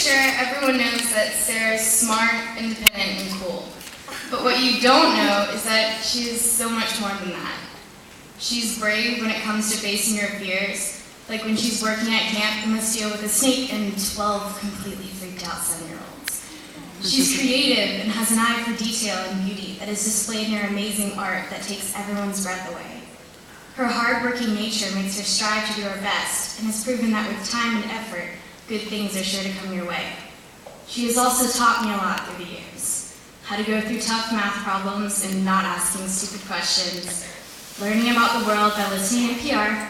sure everyone knows that Sarah's smart, independent, and cool. But what you don't know is that she is so much more than that. She's brave when it comes to facing her fears, like when she's working at camp and must deal with a snake and 12 completely freaked out 7-year-olds. She's creative and has an eye for detail and beauty that is displayed in her amazing art that takes everyone's breath away. Her hard-working nature makes her strive to do her best and has proven that with time and effort, good things are sure to come your way. She has also taught me a lot through the years. How to go through tough math problems and not asking stupid questions. Learning about the world by listening to NPR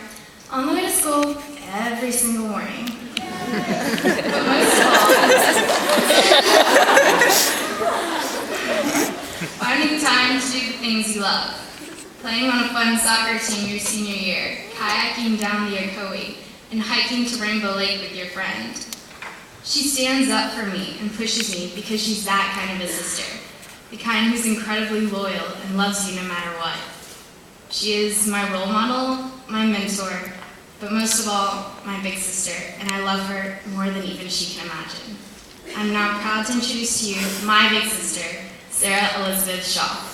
on the way to school every single morning. But most of all, finding time to do the things you love. Playing on a fun soccer team your senior year, kayaking down the Ocoee, and hiking to Rainbow Lake with your friend. She stands up for me and pushes me because she's that kind of a sister, the kind who's incredibly loyal and loves you no matter what. She is my role model, my mentor, but most of all, my big sister, and I love her more than even she can imagine. I'm now proud to introduce to you my big sister, Sarah Elizabeth Shaw.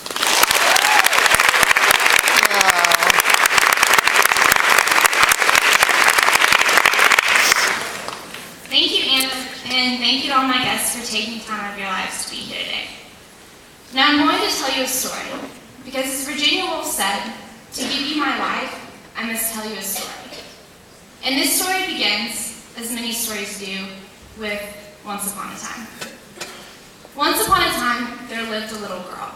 Thank you, Anna, and thank you to all my guests for taking time out of your lives to be here today. Now I'm going to tell you a story, because as Virginia Woolf said, to give you my life, I must tell you a story. And this story begins, as many stories do, with once upon a time. Once upon a time, there lived a little girl.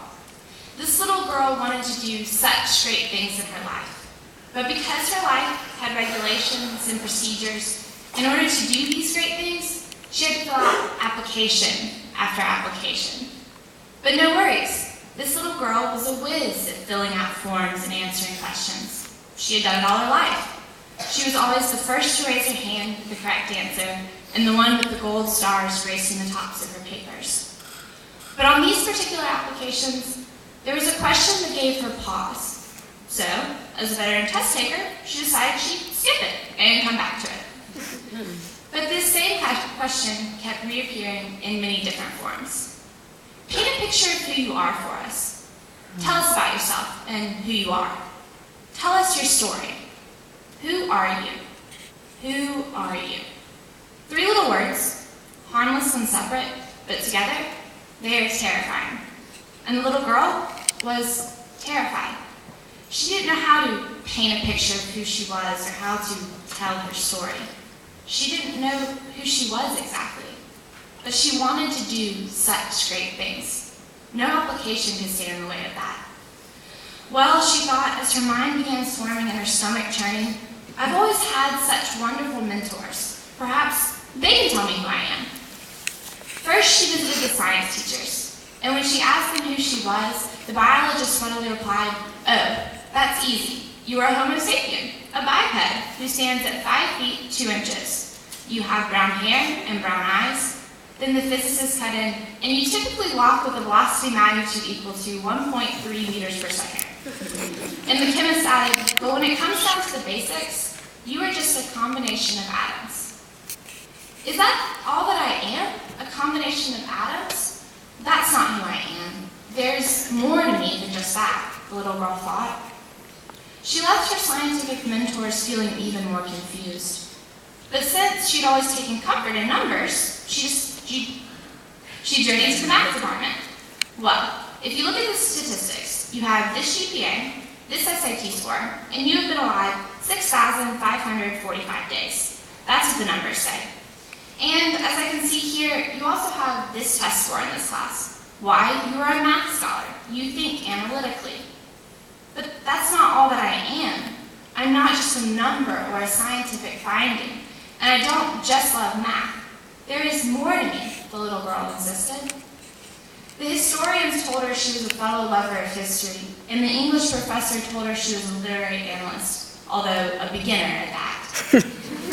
This little girl wanted to do such great things in her life. But because her life had regulations and procedures, in order to do these great things, she had to fill out application after application. But no worries, this little girl was a whiz at filling out forms and answering questions. She had done it all her life. She was always the first to raise her hand with the correct answer, and the one with the gold stars gracing the tops of her papers. But on these particular applications, there was a question that gave her pause. So, as a veteran test taker, she decided she'd skip it and come back to it. But this same question kept reappearing in many different forms. Paint a picture of who you are for us. Tell us about yourself and who you are. Tell us your story. Who are you? Who are you? 3 little words, harmless and separate, but together, they are terrifying. And the little girl was terrified. She didn't know how to paint a picture of who she was or how to tell her story. She didn't know who she was exactly, but she wanted to do such great things. No application could stand in the way of that. Well, she thought, as her mind began swarming and her stomach churning, I've always had such wonderful mentors. Perhaps they can tell me who I am. First, she visited the science teachers, and when she asked them who she was, the biologist readily replied, oh, that's easy. You are a Homo sapien, a biped who stands at 5 feet 2 inches. You have brown hair and brown eyes. Then the physicist cut in, and you typically walk with a velocity magnitude equal to 1.3 meters per second. And the chemist added, but when it comes down to the basics, you are just a combination of atoms. Is that all that I am? A combination of atoms? That's not who I am. There's more to me than just that, the little girl thought. She left her scientific mentors feeling even more confused. But since she'd always taken comfort in numbers, she journeyed to the math department. Well, if you look at the statistics, you have this GPA, this SAT score, and you have been alive 6,545 days. That's what the numbers say. And as I can see here, you also have this test score in this class. Why? You are a math scholar. You think analytically. But that's not all that I am. I'm not just a number or a scientific finding. And I don't just love math. There is more to me, the little girl insisted. The historians told her she was a fellow lover of history, and the English professor told her she was a literary analyst, although a beginner at that.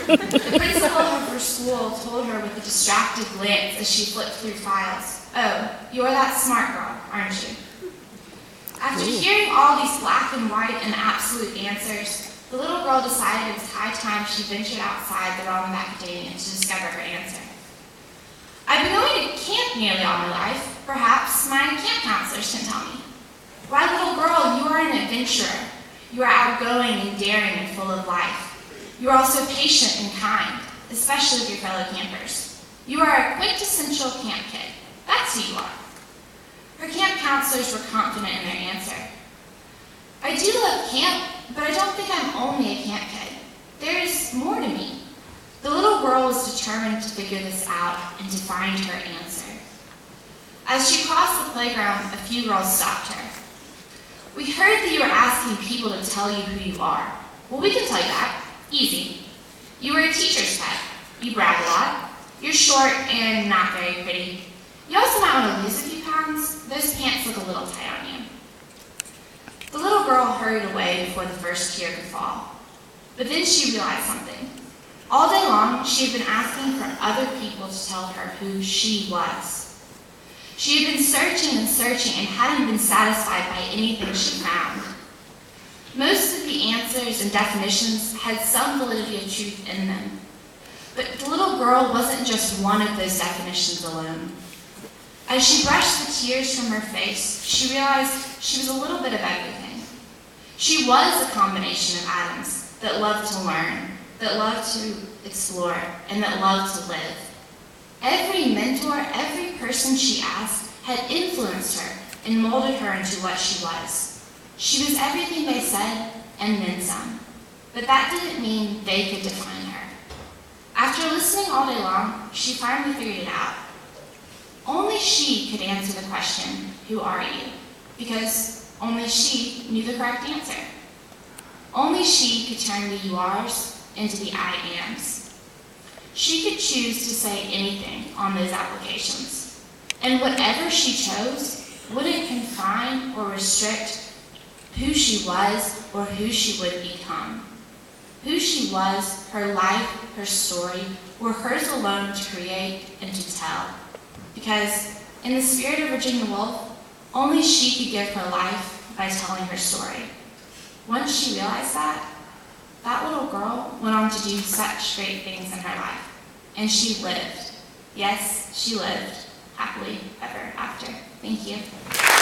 The principal of her school told her with a distracted glance as she flipped through files, oh, you're that smart girl, aren't you? After hearing all these black and white and absolute answers, the little girl decided it was high time she ventured outside the realm of academia to discover her answer. I've been going to camp nearly all my life. Perhaps my camp counselors can tell me. Why, little girl, you are an adventurer. You are outgoing and daring and full of life. You are also patient and kind, especially with your fellow campers. You are a quintessential camp kid. That's who you are. Her camp counselors were confident in their answer. I do love camp, but I don't think I'm only a camp kid. There is more to me. The little girl was determined to figure this out and to find her answer. As she crossed the playground, a few girls stopped her. We heard that you were asking people to tell you who you are. Well, we can tell you that. Easy. You were a teacher's pet. You brag a lot. You're short and not very pretty. You also might want to lose a few pounds. Those pants look a little tight on you. The little girl hurried away before the first tear could fall. But then she realized something. All day long, she had been asking for other people to tell her who she was. She had been searching and searching and hadn't been satisfied by anything she found. Most of the answers and definitions had some validity of truth in them. But the little girl wasn't just one of those definitions alone. As she brushed the tears from her face, she realized she was a little bit of everything. She was a combination of atoms that loved to learn, that loved to explore, and that loved to live. Every mentor, every person she asked had influenced her and molded her into what she was. She was everything they said and then some. But that didn't mean they could define her. After listening all day long, she finally figured it out. Only she could answer the question, who are you? Because only she knew the correct answer. Only she could turn the you are's into the I am's. She could choose to say anything on those applications. And whatever she chose wouldn't confine or restrict who she was or who she would become. Who she was, her life, her story, were hers alone to create and to tell. Because in the spirit of Virginia Woolf, only she could give her life by telling her story. Once she realized that, that little girl went on to do such great things in her life. And she lived. Yes, she lived happily ever after. Thank you.